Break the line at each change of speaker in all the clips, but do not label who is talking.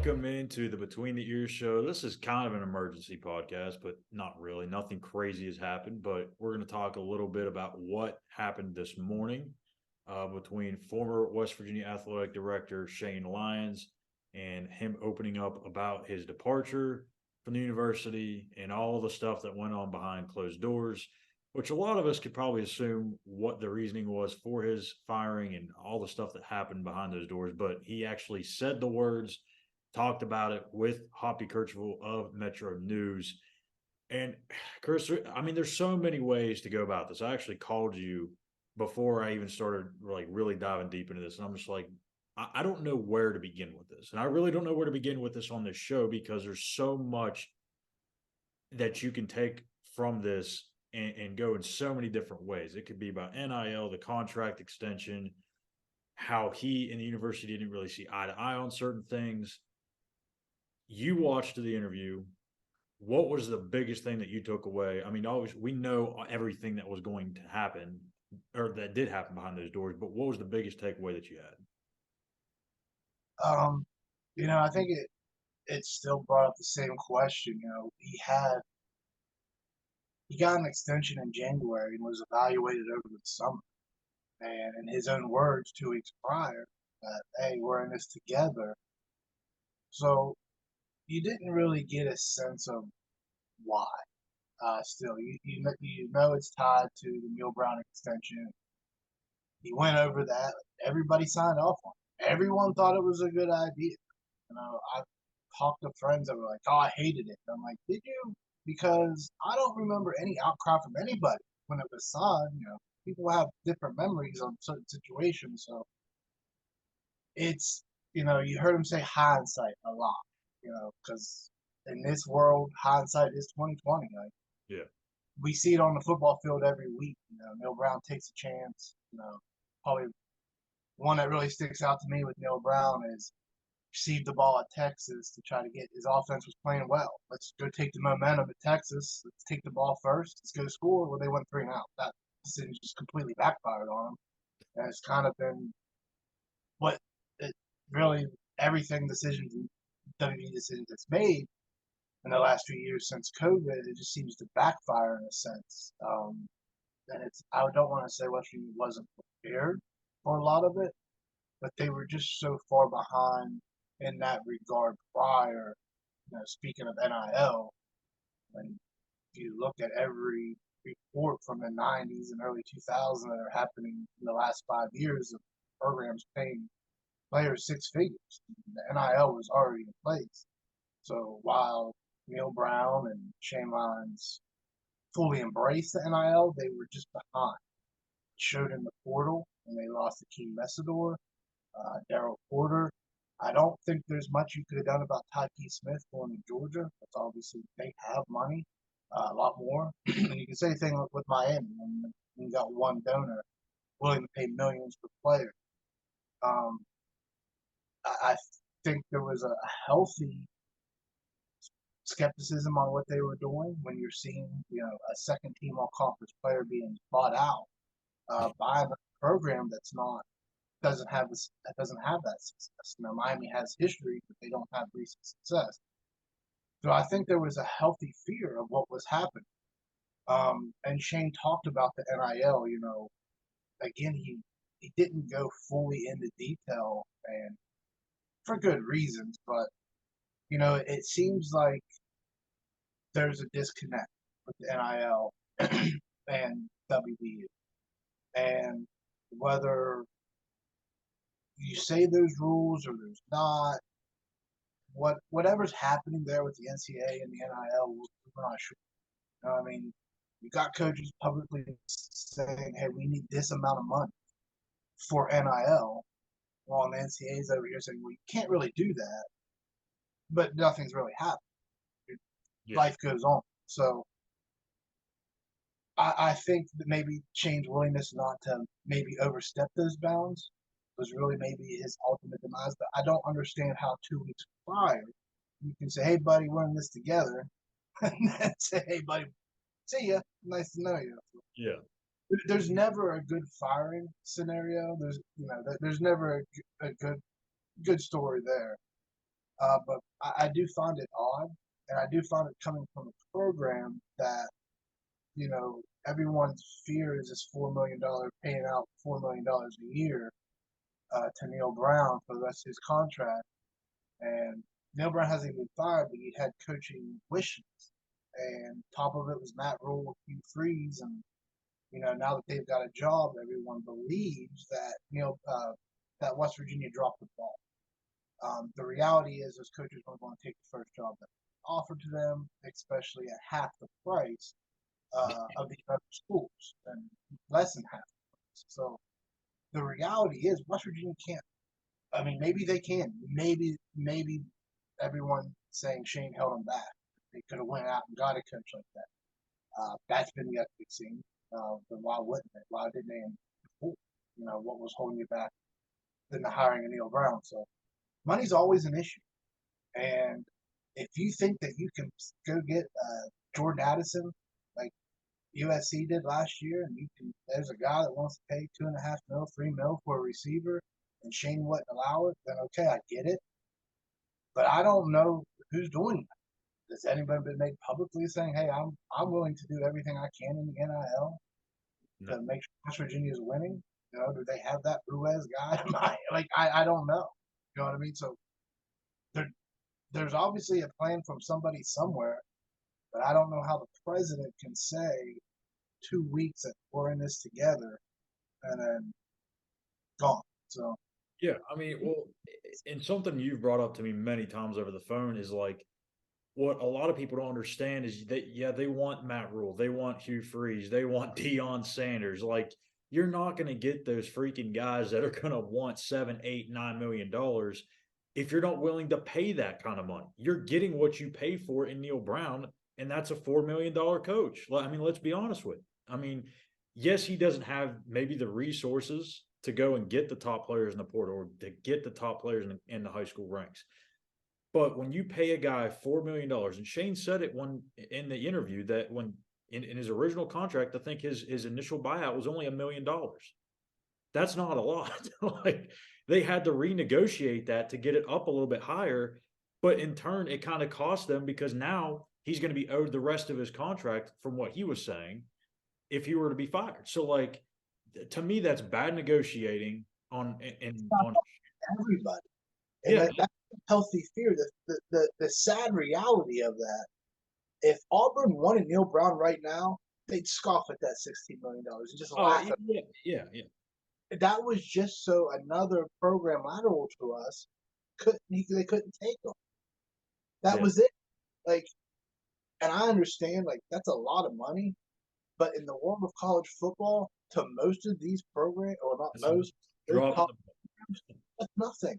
Welcome into the Between the Ears show. This is kind of an emergency podcast, but not really. Nothing crazy has happened, but we're going to talk a little bit about what happened this morning between former West Virginia Athletic Director Shane Lyons and him opening up about his departure from the university and all the stuff that went on behind closed doors, which a lot of us could probably assume what the reasoning was for his firing and all the stuff that happened behind those doors. But he actually said the words, talked about it with Hoppy Kercheval of Metro News. And Chris, I mean, there's so many ways to go about this. I actually called you before I even started like really diving deep into this, and I'm just like, I don't know where to begin with this, and I really don't know where to begin with this on this show because there's so much that you can take from this and go in so many different ways. It could be about NIL, the contract extension, how he and the university didn't really see eye to eye on certain things. You watched the interview. What was the biggest thing that you took away? I mean, always we know everything that was going to happen or that did happen behind those doors, but what was the biggest takeaway that you had?
Um, I think it still brought up the same question. He got an extension in January and was evaluated over the summer. And in his own words, 2 weeks prior, that hey, we're in this together. So you didn't really get a sense of why. Still, you know it's tied to the Neil Brown extension. He went over that. Everybody signed off on it. Everyone thought it was a good idea. I talked to friends that were like, "Oh, I hated it." And I'm like, "Did you?" Because I don't remember any outcry from anybody when it was signed. People have different memories on certain situations, so it's you heard him say hindsight a lot. Because in this world, hindsight is 2020. Like
Yeah.
we see it on the football field every week. Neil Brown takes a chance. Probably one that really sticks out to me with Neil Brown is received the ball at Texas to try to get his offense was playing well. Let's go take the momentum at Texas. Let's take the ball first. Let's go score. Well, they went 3-and-out. That decision just completely backfired on them. And it's kind of been what it really everything decisions WB decisions that's made in the last few years since COVID, it just seems to backfire in a sense. And I don't want to say West Virginia wasn't prepared for a lot of it, but they were just so far behind in that regard prior. Speaking of NIL, when you look at every report from the 90s and early 2000s that are happening in the last 5 years of programs paying players six figures, the NIL was already in place. So while Neil Brown and Shane Lyons fully embraced the NIL, they were just behind. It showed in the portal when they lost to Keem Messidor, Daryl Porter. I don't think there's much you could have done about Tykee Smith going to Georgia. That's obviously they have money, a lot more. And you can say the same with Miami when you got one donor willing to pay millions per player. Um, I think there was a healthy skepticism on what they were doing when you're seeing, a second team all conference player being bought out by a program that doesn't have that success. Miami has history, but they don't have recent success. So I think there was a healthy fear of what was happening. And Shane talked about the NIL. Again, he didn't go fully into detail, and for good reasons. But it seems like there's a disconnect with the NIL and WBU, and whether you say there's rules or there's not, whatever's happening there with the NCAA and the NIL, we're not sure. I mean, you got coaches publicly saying, "Hey, we need this amount of money for NIL," while the NCAA is over here saying, "Well, you can't really do that," but nothing's really happened.
Yeah.
Life goes on. So I think that maybe Shane's willingness not to maybe overstep those bounds was really maybe his ultimate demise. But I don't understand how 2 weeks prior you can say, "Hey, buddy, we're in this together," and then say, "Hey, buddy, see ya. Nice to know you."
Yeah.
There's never a good firing scenario. There's never a good story there. But I do find it odd, and I do find it coming from a program that, everyone's fear is this $4 million, paying out $4 million a year to Neil Brown for the rest of his contract. And Neil Brown hasn't been fired, but he had coaching wishes. And top of it was Matt Rule, Hugh Freeze, and now that they've got a job, everyone believes that that West Virginia dropped the ball. The reality is those coaches weren't going to take the first job that was offered to them, especially at half the price of the other schools, and less than half the price. So the reality is West Virginia can't. I mean, maybe they can. Maybe everyone saying Shane held them back. They could have went out and got a coach like that. That's been yet to be seen. But why wouldn't they? Why didn't they? What was holding you back than the hiring of Neil Brown? So money's always an issue. And if you think that you can go get Jordan Addison like USC did last year, and there's a guy that wants to pay $2.5 mil, $3 mil for a receiver, and Shane wouldn't allow it, then okay, I get it. But I don't know who's doing that. Has anybody been made publicly saying, "Hey, I'm willing to do everything I can in the NIL
No.
to make sure West Virginia is winning"? Do they have that Ruiz guy? I don't know. You know what I mean? So there, there's obviously a plan from somebody somewhere, but I don't know how the president can say 2 weeks that we're in this together and then gone. So
Yeah, I mean, well, and something you've brought up to me many times over the phone is like what a lot of people don't understand is that yeah, they want Matt Rule, they want Hugh Freeze, they want Deion Sanders. Like you're not going to get those freaking guys that are going to want 7, 8, $9 million if you're not willing to pay that kind of money. You're getting what you pay for in Neil Brown, and that's a $4 million coach. I mean, let's be honest with. It. I mean, yes, he doesn't have maybe the resources to go and get the top players in the portal or to get the top players in the high school ranks. But when you pay a guy $4 million, and Shane said it one in the interview that when in his original contract, I think his initial buyout was only $1 million. That's not a lot. Like they had to renegotiate that to get it up a little bit higher, but in turn, it kind of cost them because now he's going to be owed the rest of his contract from what he was saying if he were to be fired. So like to me, that's bad negotiating on
everybody, and
yeah.
that's a healthy fear. The sad reality of that, if Auburn wanted Neil Brown right now, they'd scoff at that $16 million and just
Oh
laugh at
yeah.
it. That was just so another program lateral to us they couldn't take them. That
Yeah.
was it. Like, and I understand like that's a lot of money, but in the world of college football, to most of these programs, or not
That's a
most, those
drop in
top
the
programs, that's nothing.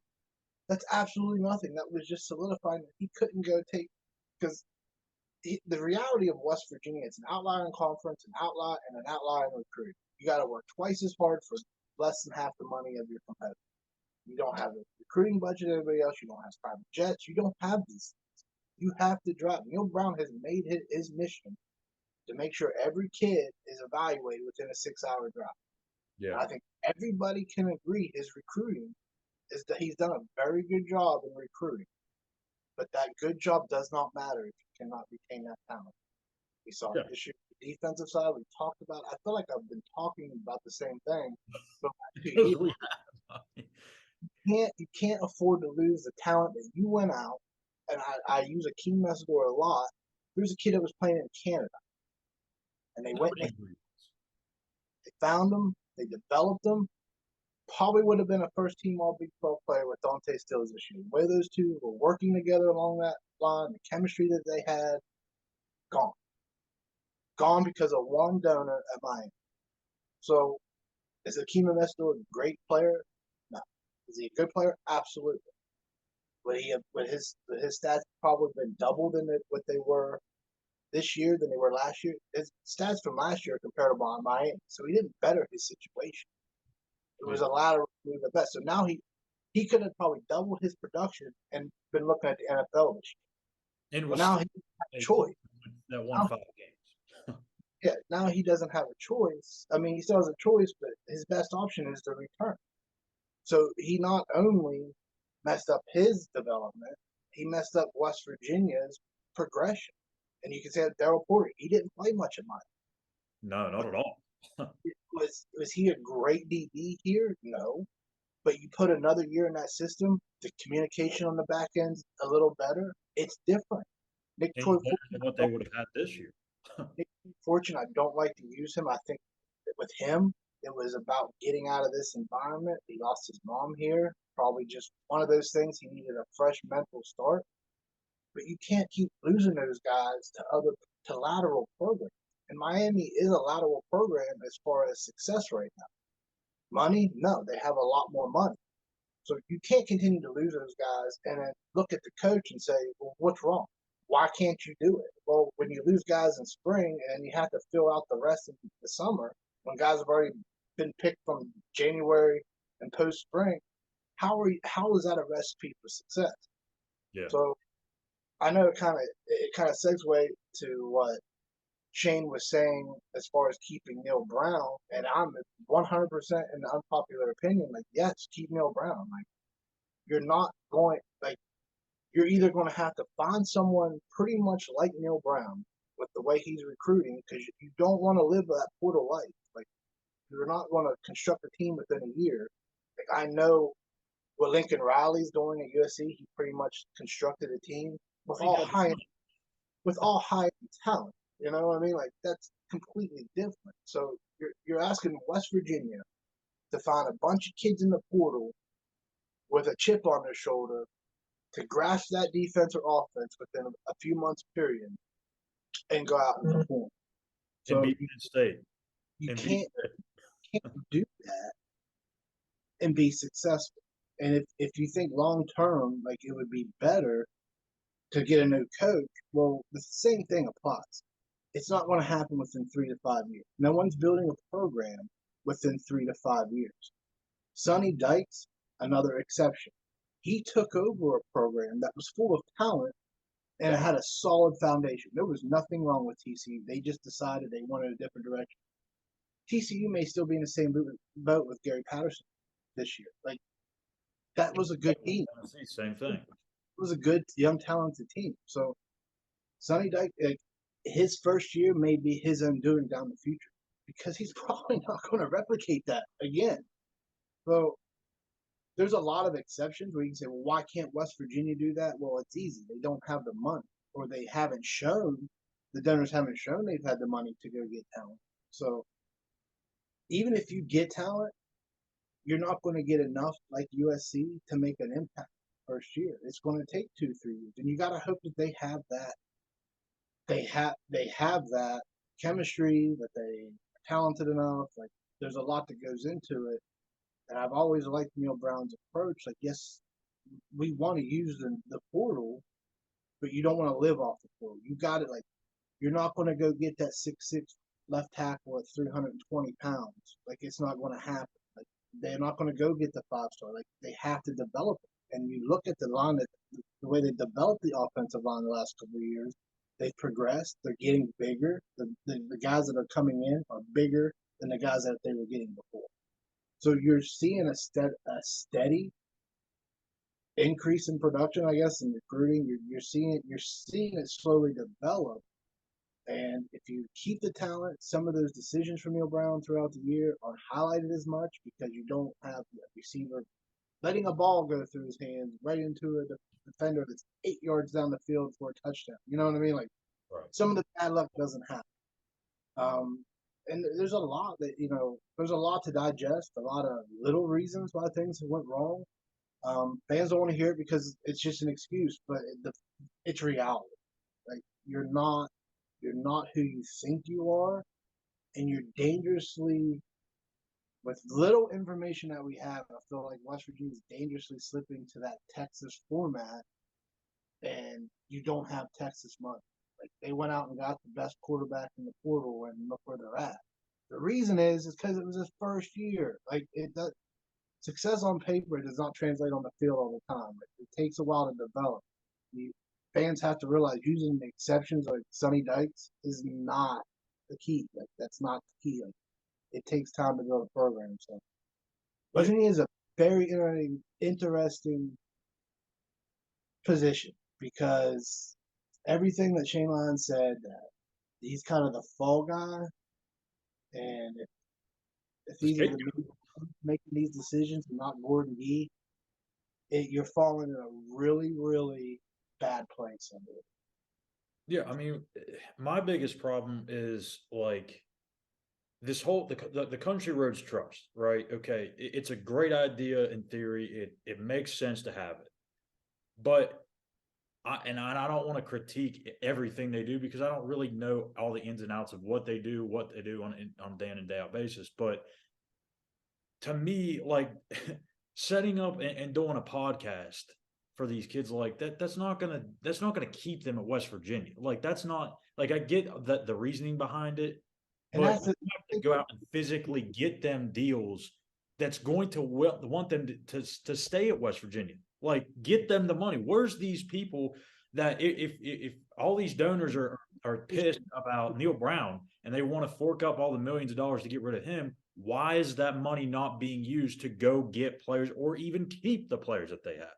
That's absolutely nothing. That was just solidifying that he couldn't go take because the reality of West Virginia, it's an outlier in conference, an outlier and an outlier in recruiting. You got to work twice as hard for less than half the money of your competitor. You don't have a recruiting budget everybody else. You don't have private jets. You don't have these things. You have to drop. Neil Brown has made his mission to make sure every kid is evaluated within a 6-hour drive.
yeah.
And I think everybody can agree his recruiting is that he's done a very good job in recruiting. But that good job does not matter if you cannot retain that talent. We saw
Yeah.
it this year on the defensive side. We talked about. I feel like I've been talking about the same thing for the last 2
Because
years.
we have.
You can't afford to lose the talent that you went out. And I use Akeem Mesdor a lot. There's a kid that was playing in Canada, and they went and
Nobody agrees.
they found him. They developed him. Probably would have been a first team All Big 12 player with Dante Stills this year. Where those two were working together along that line, the chemistry that they had, gone. Gone because of one donor at Miami. So is Akeem Mesdor a great player? No. Is he a good player? Absolutely. Would his stats probably been double than what they were this year than they were last year? His stats from last year are comparable on Miami, so he didn't better his situation. It was
Yeah.
a lateral move at best. So now he could have probably doubled his production and been looking at the NFL this year.
And
Well,
was
now
still
he doesn't have a
a
choice.
that won
Now,
5 games.
yeah, now he doesn't have a choice. I mean, he still has a choice, but his best option is to return. So he not only messed up his development, he messed up West Virginia's progression. And you can say that Daryl Porter, he didn't play much of mine.
No, not at all.
Was he a great DB here? No. But you put another year in that system, the communication on the back end's a little better. It's different. Nick
And
Troy
he's better than what they would have had this year.
Fortune, I don't like to use him. I think with him, it was about getting out of this environment. He lost his mom here. Probably just one of those things. He needed a fresh mental start. But you can't keep losing those guys to lateral programs. And Miami is a lateral program as far as success right now. Money, no, they have a lot more money. So you can't continue to lose those guys and then look at the coach and say, well, what's wrong? Why can't you do it? Well, when you lose guys in spring and you have to fill out the rest of the summer, when guys have already been picked from January and post spring, how is that a recipe for success?
Yeah.
So I know it kind of segue to what Shane was saying as far as keeping Neil Brown, and I'm 100% in the unpopular opinion. Like, yes, keep Neil Brown. Like, you're not going like you're either going to have to find someone pretty much like Neil Brown with the way he's recruiting because you don't want to live that portal life. Like, you're not going to construct a team within a year. Like, I know what Lincoln Riley's doing at USC. He pretty much constructed a team with
He
all
had
high talent. You know what I mean? Like, that's completely different. So you're asking West Virginia to find a bunch of kids in the portal with a chip on their shoulder to grasp that defense or offense within a few months period and go out and perform.
and
So
beat Penn State.
you
And beat
can't do that and be successful. And if you think long term, like it would be better to get a new coach, well, the same thing applies. It's not going to happen within 3 to 5 years. No one's building a program within 3 to 5 years. Sonny Dykes, another exception. He took over a program that was full of talent and it had a solid foundation. There was nothing wrong with TCU. They just decided they wanted a different direction. TCU may still be in the same boat with Gary Patterson this year. Like, that was a good team.
Tennessee, same thing.
It was a good, young, talented team. So Sonny Dyke, like, his first year may be his undoing down the future because he's probably not going to replicate that again. So there's a lot of exceptions where you can say, well, why can't West Virginia do that? Well, it's easy. They don't have the money, or they haven't shown, the donors haven't shown they've had the money to go get talent. So even if you get talent, you're not going to get enough like USC to make an impact first year. It's going to take 2-3 years. And you got to hope that they have that. They have that chemistry, that they are talented enough. Like, there's a lot that goes into it. And I've always liked Neil Brown's approach. Like, yes, we want to use the portal, but you don't want to live off the portal. You got it. Like, you're not going to go get that 6'6" left tackle at 320 pounds. Like, it's not going to happen. Like, they're not going to go get the 5-star. Like, they have to develop it. And you look at the line, the way they developed the offensive line the last couple of years, they've progressed. They're getting bigger. The guys that are coming in are bigger than the guys that they were getting before. So you're seeing a steady increase in production, I guess, in recruiting. You're seeing it slowly develop. And if you keep the talent, some of those decisions from Neil Brown throughout the year aren't highlighted as much because you don't have the receiver letting a ball go through his hands right into a defender that's 8 yards down the field for a touchdown. You know what I mean? Like,
Right.
some of the bad luck doesn't happen. And there's a lot there's a lot to digest, a lot of little reasons why things went wrong. Fans don't want to hear it because it's just an excuse, but it's reality. Like, you're not who you think you are, and you're dangerously, with little information that we have, I feel like West Virginia is dangerously slipping to that Texas format, and you don't have Texas money. Like, they went out and got the best quarterback in the portal, and look where they're at. The reason is because it was his first year. Like, it does, success on paper does not translate on the field all the time. It takes a while to develop. Fans have to realize using exceptions like Sonny Dykes is not the key. Like, that's not the key. Like, it takes time to build a program. So West Virginia is a very interesting position. because everything that Shane Lyons said, that he's kind of the fall guy, and if
The
these are the
scapegoat.
making these decisions and not Gordon Gee, you're falling in a really, really bad place under it.
Yeah, I mean, my biggest problem is like this whole the country roads trust, right? Okay, it's a great idea in theory. It makes sense to have it, but I don't want to critique everything they do because I don't really know all the ins and outs of what they do on a day in and day out basis. But to me, like setting up and doing a podcast for these kids like that's not gonna keep them at West Virginia. Like that's not like I get that the reasoning behind it,
And
but
that's
you
the
have to go out and physically get them deals that's going to want them to stay at West Virginia. Like get them the money. Where's these people that if all these donors are pissed about Neil Brown and they want to fork up all the millions of dollars to get rid of him, why is that money not being used to go get players or even keep the players that they have?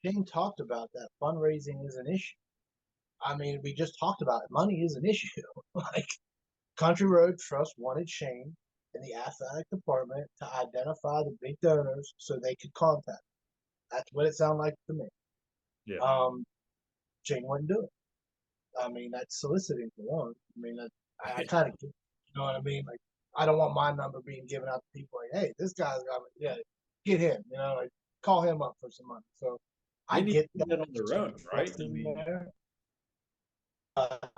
Shane talked about that fundraising is an issue. I mean, we just talked about it. Money is an issue. Like Country Road Trust wanted Shane in the athletic department to identify the big donors so they could contact. That's what it sounded like to me.
Yeah.
Um, Shane wouldn't do it. I mean, that's soliciting for one. I mean, I kind of, you know what I mean? Like, I don't want my number being given out to people like, hey, this guy's got me. Yeah, get him. You know, like call him up for some money. So I
They need
get
to
that
do that on
there's
their
some
own, right?
trust
I
in
mean,
there.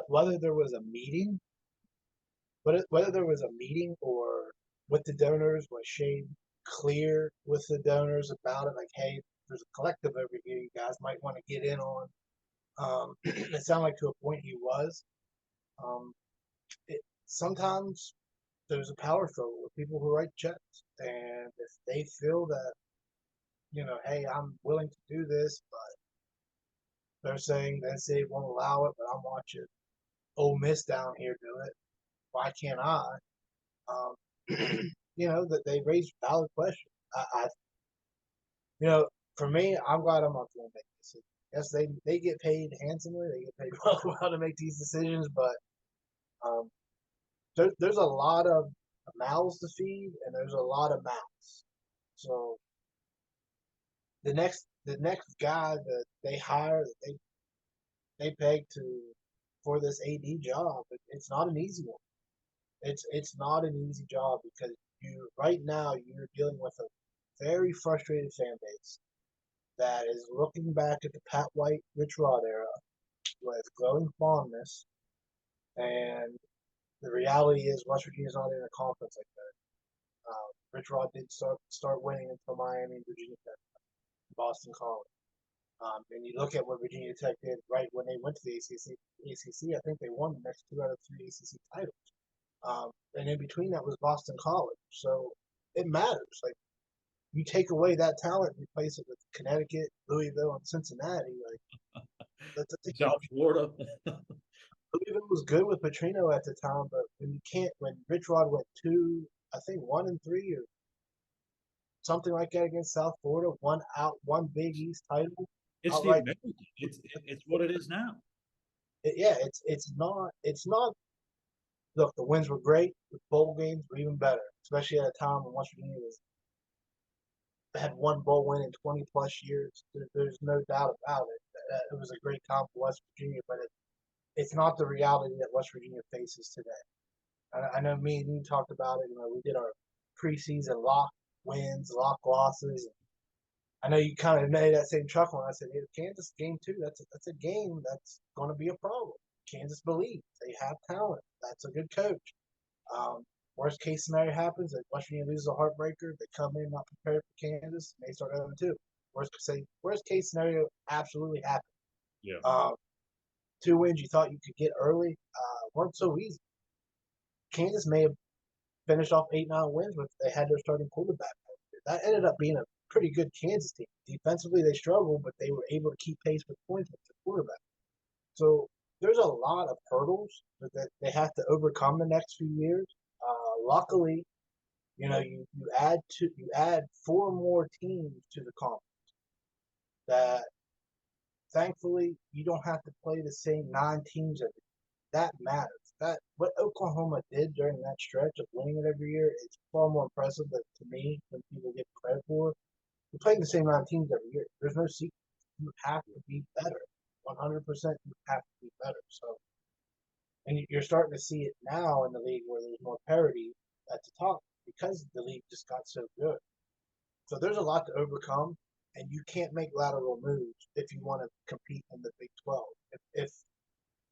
Whether there was a meeting, whether there was a meeting or with the donors, was Shane clear with the donors about it? Like, hey, there's a collective over here. You guys might want to get in on. It sounded like to a point he was. Um, Sometimes there's a power struggle with people who write checks, and if they feel that hey, I'm willing to do this, but they're saying the NCAA won't allow it, but I'm watching Ole Miss down here do it. Why can't I? Um, that they raise valid questions. I for me, I'm glad I'm not going to make this. Yes, they get paid handsomely. They get paid well to make these decisions, but um, there's a lot of mouths to feed, and there's a lot of mouths. So the next guy that they hire, that they peg to for this AD job, it's not an easy one. It's not an easy job because you right now you're dealing with a very frustrated fan base that is looking back at the Pat White Rich Rod era with glowing fondness, and the reality is West Virginia's not in a conference like that. Rich Rod did start winning until Miami and Virginia Tech, Boston College. And you look at what Virginia Tech did right when they went to the ACC. I think they won the next 2 out of 3 ACC titles. And in between that was Boston College. So it matters. Like you take away that talent and replace it with Connecticut, Louisville, and Cincinnati. Like that's a
South Florida.
Louisville was good with Petrino at the time, but when Rich Rod went I think 1-3 or something like that against South Florida, one Big East title
It's the
outright.
American. It's what it is now.
Yeah, it's not. Look, the wins were great. The bowl games were even better, especially at a time when West Virginia had one bowl win in 20 plus years. There's no doubt about it. It was a great time for West Virginia, but it's not the reality that West Virginia faces today. I know me and you talked about it. We did our preseason lock wins, lock losses. I know you kind of made that same chuckle. And I said, hey, the Kansas game too. That's a game that's going to be a problem. Kansas believes they have talent. That's a good coach. Um, Worst case scenario happens, like West Virginia loses a heartbreaker. They come in not prepared for Kansas, and they start 0-2. Worst case scenario absolutely happens.
Yeah.
2 wins you thought you could get early weren't so easy. Kansas may have finished off 8-9 wins, but they had their starting quarterback. That ended up being a pretty good Kansas team. Defensively, they struggled, but they were able to keep pace with points with the quarterback. So there's a lot of hurdles that they have to overcome the next few years. Luckily, you add 4 more teams to the conference that thankfully, you don't have to play the same 9 teams every year. That matters. That what Oklahoma did during that stretch of winning it every year is far more impressive to me than people get credit for. You're playing the same 9 teams every year. There's no secret. You have to be better. 100%, you have to be better. So, and you're starting to see it now in the league where there's more parity at the top because the league just got so good. So there's a lot to overcome, and you can't make lateral moves if you want to compete in the Big 12. If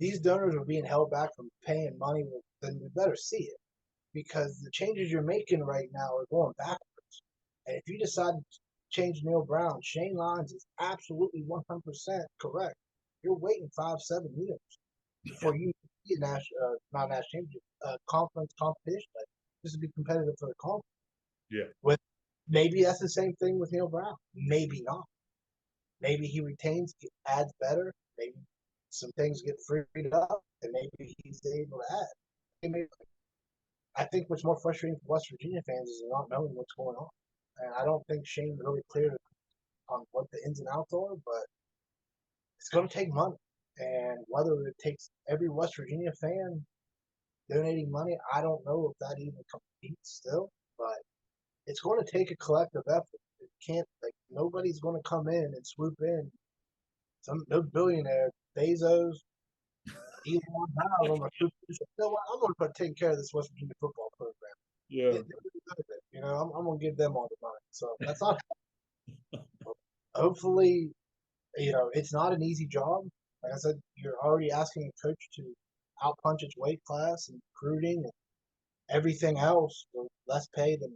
these donors are being held back from paying money, then we better see it because the changes you're making right now are going backwards. And if you decide to change Neil Brown, Shane Lyons is absolutely 100% correct. You're waiting 5, 7 years
Yeah.
before you get not national championship, conference competition. Like, just to be competitive for the conference.
Yeah.
With maybe that's the same thing with Neil Brown. Maybe not. Maybe he retains, adds better. Maybe some things get freed up, and maybe he's able to add. Maybe, I think what's more frustrating for West Virginia fans is not knowing what's going on. And I don't think Shane's really clear on what the ins and outs are, but it's going to take money. And whether it takes every West Virginia fan donating money, I don't know if that even competes still, but it's going to take a collective effort. It can't, like, nobody's going to come in and swoop in. No billionaire, Bezos, Elon Musk, I'm going to take care of this West Virginia football program.
Yeah.
I'm going to give them all the money. So that's not. Hopefully, it's not an easy job. Like I said, you're already asking a coach to outpunch its weight class and recruiting and everything else for less pay than,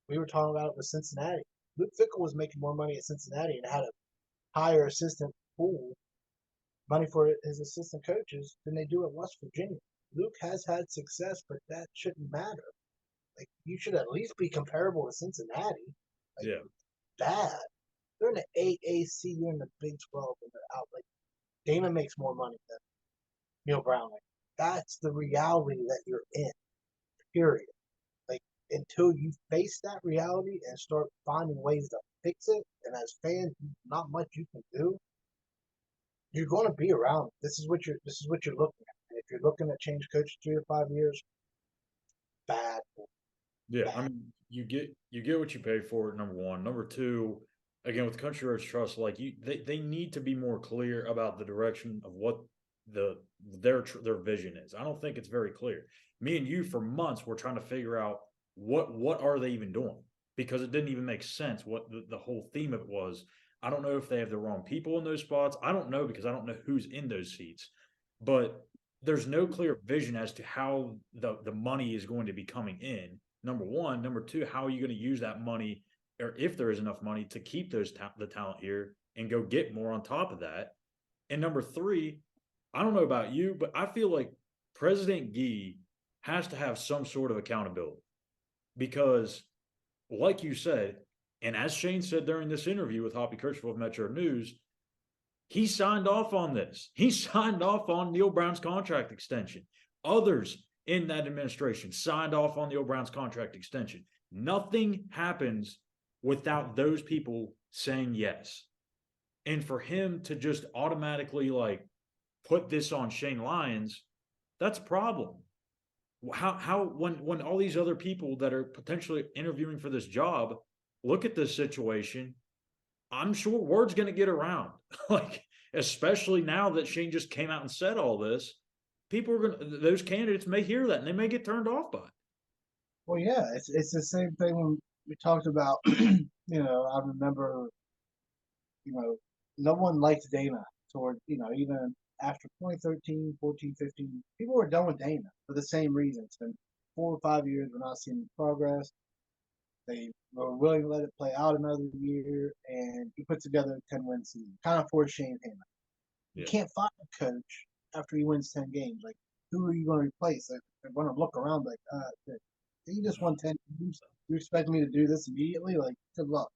we were talking about it with Cincinnati. Luke Fickell was making more money at Cincinnati and had a higher assistant pool, money for his assistant coaches than they do at West Virginia. Luke has had success, but that shouldn't matter. Like, you should at least be comparable to Cincinnati. Like,
Yeah.
bad. They're in the AAC, you're in the Big 12, and they're out. Like, Dana makes more money than Neil Brown. Like, that's the reality that you're in. Period. Like, until you face that reality and start finding ways to fix it, and as fans, not much you can do. You're going to be around. This is what you're looking at. And if you're looking to change coach 3 to 5 years, bad.
Yeah, I
Bad.
mean, you get what you pay for it. Number one, number two, again with Country Roads Trust, like they need to be more clear about the direction of what their vision is. I don't think it's very clear. Me and you for months were trying to figure out what are they even doing because it didn't even make sense what the whole theme of it was. I don't know if they have the wrong people in those spots. I don't know because I don't know who's in those seats, but there's no clear vision as to how the money is going to be coming in. Number one, number two, how are you going to use that money, or if there is enough money to keep the talent here and go get more on top of that? And number three, I don't know about you, but I feel like President Gee has to have some sort of accountability because, like you said, and as Shane said during this interview with Hoppy Kirchhoff of Metro News, he signed off on this. He signed off on Neil Brown's contract extension. Others in that administration signed off on Neil Brown's contract extension. Nothing happens without those people saying yes. And for him to just automatically put this on Shane Lyons, that's a problem. How when all these other people that are potentially interviewing for this job look at this situation, I'm sure word's going to get around. Especially now that Shane just came out and said all this, people are going to, those candidates may hear that and they may get turned off by it.
Well, yeah, it's the same thing when we talked about. I remember, no one liked Dana toward, even after 2013, 14, 15, people were done with Dana for the same reason. It's been 4 or 5 years, we're not seeing progress. They were willing to let it play out another year, and he put together a 10-win season. Kind of forced Shane hand. You can't fire a coach after he wins 10 games. Like, who are you going to replace? Like, they're going to look around like, he just won 10 games. You expect me to do this immediately? Like, good luck.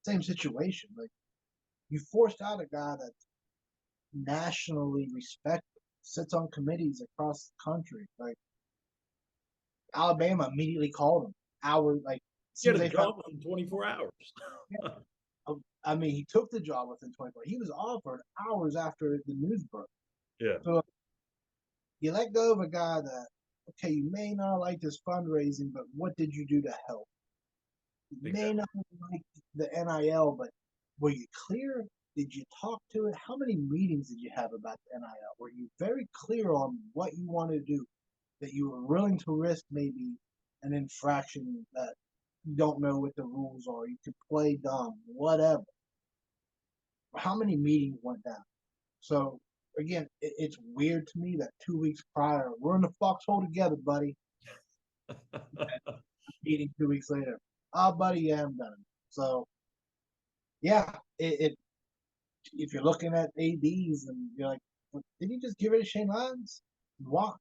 Same situation. Like, you forced out a guy that's nationally respected, sits on committees across the country. Like, Alabama immediately called him. As soon
Get
as
a
they found
job in 24 hours.
I mean, he took the job within 24. He was offered hours after the news broke.
Yeah,
So you let go of a guy that, okay, you may not like this fundraising, but what did you do to help? You may
exactly.
not like the NIL, but were you clear? Did you talk to it? How many meetings did you have about the NIL? Were you very clear on what you wanted to do? That you were willing to risk maybe an infraction that you don't know what the rules are. You could play dumb, whatever. How many meetings went down? So again, it's weird to me that 2 weeks prior, we're in the foxhole together, buddy. Meeting 2 weeks later, buddy, yeah, I'm done. So yeah, if you're looking at ads and you're like, well, did he just give it to Shane Lyons? Why?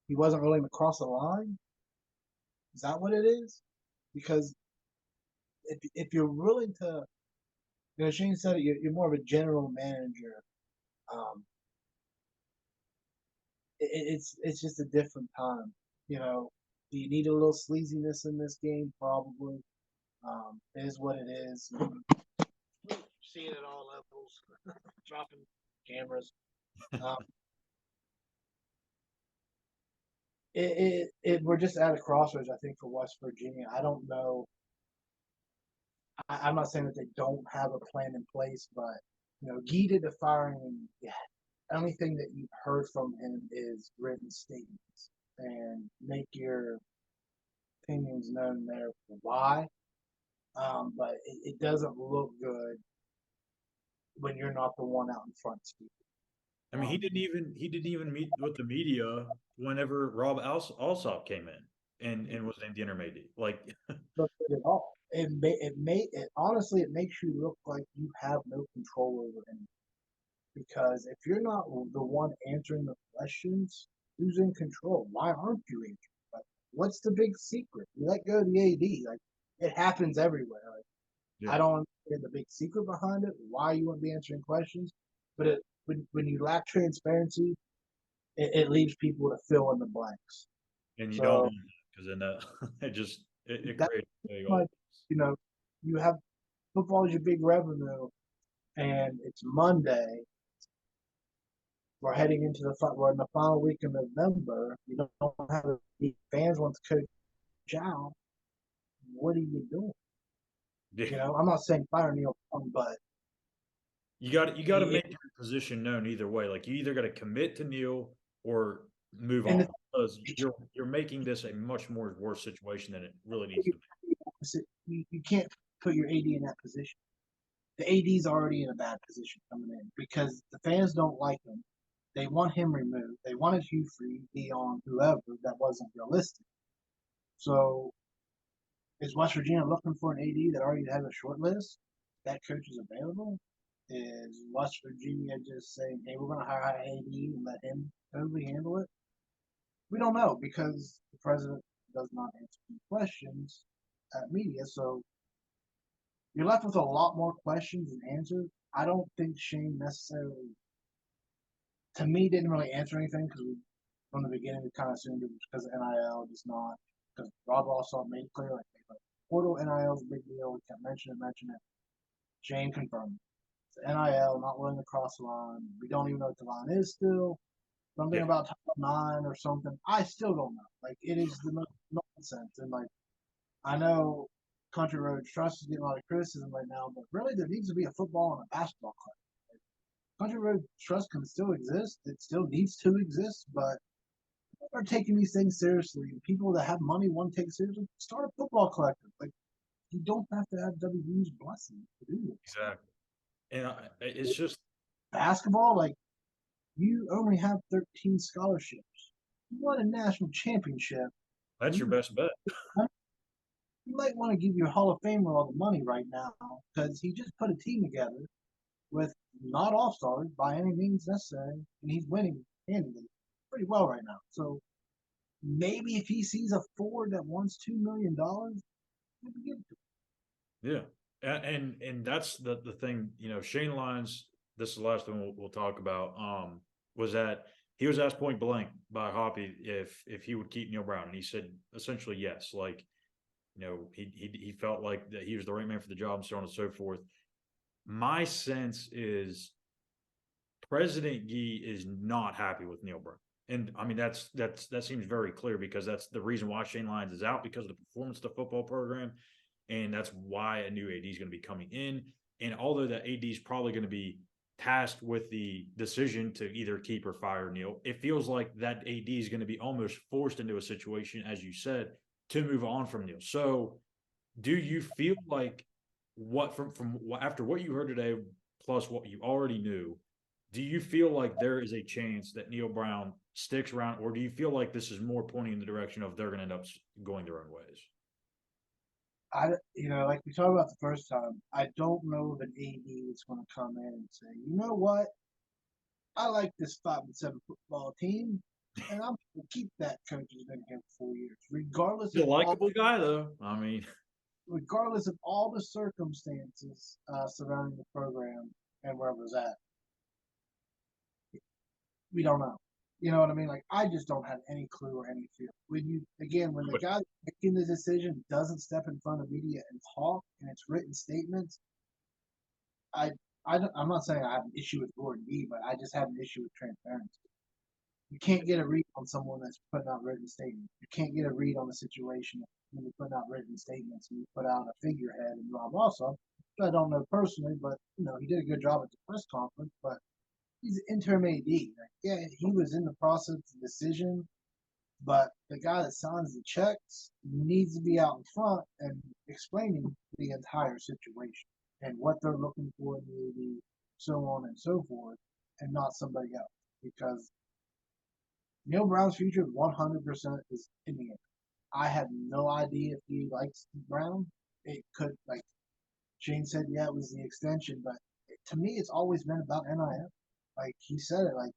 He wasn't willing to cross the line. Is that what it is? Because if you're willing to, Shane said it, you're more of a general manager. Um, it's just a different time. You know, do you need a little sleaziness in this game? Probably. It is what it is. See it at all levels, dropping cameras. Um, we're just at a crossroads, I think, for West Virginia. I don't know. I'm not saying that they don't have a plan in place, but Gee did the firing, and yeah, the only thing that you've heard from him is written statements, and make your opinions known there for why. But it doesn't look good when you're not the one out in front speaking.
I mean, he didn't even meet with the media whenever Rob Alsop came in and was named the interim AD. Like,
Look good at all. It honestly it makes you look like you have no control over anything. Because if you're not the one answering the questions, who's in control? Why aren't you answering? Like, what's the big secret? You let go of the AD. Like, it happens everywhere. Like,
yeah,
I don't understand the big secret behind it, why you wouldn't be answering questions. But when you lack transparency, it leaves people to fill in the blanks.
and you don't
So
want that because then that it
that's
creates big
like,
old.
you have football is your big revenue, and it's Monday. We're heading into we're in the final week of November. You don't have the fans want to coach out. What are you doing?
Yeah,
I'm not saying fire Neil, but
you got to make your position known either way. Like, you either got to commit to Neil or move
and
on, because you're making this a much more worse situation than it really needs to be.
you can't put your AD in that position. The AD's already in a bad position coming in because the fans don't like him. They want him removed. They wanted Hugh Freeze, Dion, whoever. That wasn't realistic. So is West Virginia looking for an AD that already has a short list? That coach is available? Is West Virginia just saying, hey, we're going to hire an AD and let him totally handle it? We don't know because the president does not answer any questions at media. So you're left with a lot more questions than answers. I don't think Shane necessarily, to me, didn't really answer anything because from the beginning we kind of assumed it was because of NIL, just not because Rob also made it clear like portal NIL is a big deal. We kept mentioning it. Shane confirmed. It's NIL, not willing to cross the line. We don't even know what the line is still. Something
Yeah,
about top nine or something. I still don't know. Like, it is the most nonsense. And like, I know Country Road Trust is getting a lot of criticism right now, but really there needs to be a football and a basketball club. Like, Country Road Trust can still exist. It still needs to exist, but people are taking these things seriously. And people that have money want to take it seriously. Start a football collective. Like, you don't have to have WVU's blessing to do this.
exactly. And it's just
Basketball, like, you only have 13 scholarships. You won a national championship.
that's your
You,
best bet.
you might want to give your Hall of Famer all the money right now because he just put a team together with not all stars by any means necessary, and he's winning handily pretty well right now. So maybe if he sees a Ford that wants $2 million, maybe give it to
Yeah, and that's the thing. Shane Lyons. This is the last thing we'll talk about. Was that he was asked point blank by Hoppy if he would keep Neil Brown, and he said essentially yes. Like, he felt like that he was the right man for the job, and so on and so forth. My sense is President Gee is not happy with Neil Brown. And I mean that seems very clear because that's the reason why Shane Lyons is out, because of the performance of the football program, and that's why a new AD is going to be coming in. And although that AD is probably going to be tasked with the decision to either keep or fire Neil, it feels like that AD is going to be almost forced into a situation, as you said, to move on from Neil. So, do you feel like what from after what you heard today, plus what you already knew, do you feel like there is a chance that Neil Brown sticks around, or do you feel like this is more pointing in the direction of they're going to end up going their own ways?
Like we talked about the first time, I don't know if an AD is going to come in and say, you know what, I like this 5-7 football team, and I'm going to keep that coach who's been here for 4 years,
He's a likable guy, though. I mean,
regardless of all the circumstances surrounding the program and where it was at. We don't know. You know what I mean? Like I just don't have any clue or any feel. When the guy making the decision doesn't step in front of media and talk, and it's written statements, I, I'm not saying I have an issue with Gordon Gee, but I just have an issue with transparency. You can't get a read on someone that's putting out written statements. You can't get a read on the situation when you put out written statements and you put out a figurehead and Rob also, I don't know personally, but he did a good job at the press conference. But he's an interim AD. Like, yeah, he was in the process of the decision, but the guy that signs the checks needs to be out in front and explaining the entire situation and what they're looking for in the AD, so on and so forth, and not somebody else. Because Neil Brown's future 100% is in the air. I have no idea if he likes Brown. It could, like Shane said, yeah, it was the extension, but to me, it's always been about NIL. Like he said it, like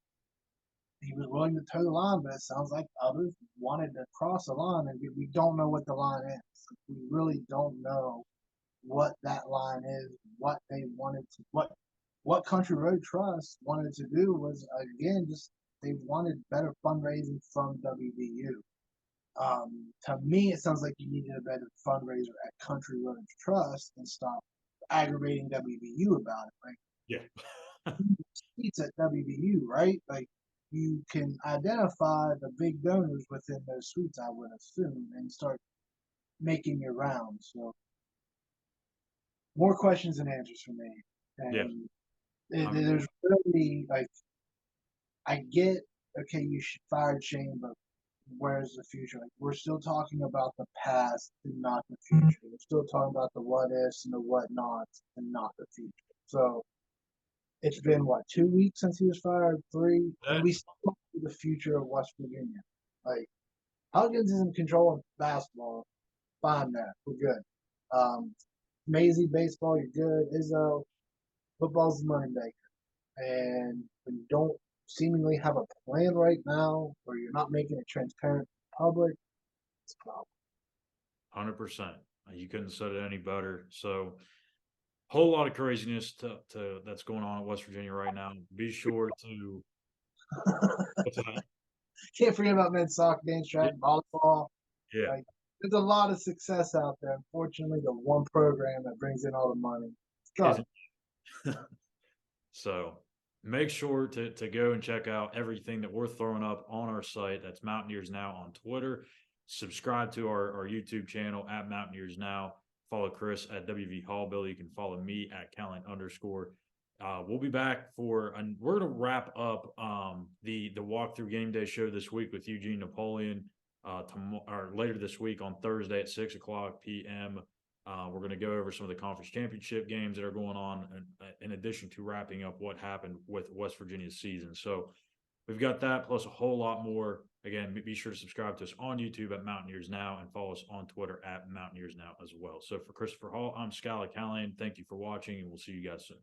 he was willing to toe the line, but it sounds like others wanted to cross the line, and we don't know what the line is. We really don't know what that line is, what they wanted to, what Country Road Trust wanted to do was again just they wanted better fundraising from WVU. To me, it sounds like you needed a better fundraiser at Country Road Trust and stop aggravating WVU about it. Like,
yeah.
seats at WVU, right? Like, you can identify the big donors within those suites, I would assume, and start making your rounds. So, more questions than answers for me.
Yeah.
And
I mean,
there's really, like, I get, okay, you fired Shane, but where's the future? Like we're still talking about the past and not the future. We're still talking about the what ifs and the what nots and not the future. So it's been what 2 weeks since he was fired, 3, and we still don't see the future of West Virginia. Like Huggins is in control of basketball. Fine that. We're good. Maisie baseball, you're good. Izzo, football's the money maker. And when you don't seemingly have a plan right now, or you're not making it transparent to the public, it's a problem.
100%. You couldn't have said it any better. So, whole lot of craziness to that's going on in West Virginia right now. Be sure to what's that?
Can't forget about men's soccer, dance, track, volleyball.
Yeah.
Like, there's a lot of success out there. Unfortunately, the one program that brings in all the money. It's garbage.
So make sure to go and check out everything that we're throwing up on our site. That's Mountaineers Now on Twitter. Subscribe to our YouTube channel at Mountaineers Now. Follow Chris at WV Hallbill. You can follow me at Callihan_. We'll be back we're gonna wrap up the walkthrough game day show this week with Eugene Napoleon or later this week on Thursday at 6:00 p.m. We're going to go over some of the conference championship games that are going on, in addition to wrapping up what happened with West Virginia's season. So we've got that plus a whole lot more. Again, be sure to subscribe to us on YouTube at Mountaineers Now and follow us on Twitter at Mountaineers Now as well. So for Christopher Hall, I'm Schuyler Callihan. Thank you for watching, and we'll see you guys soon.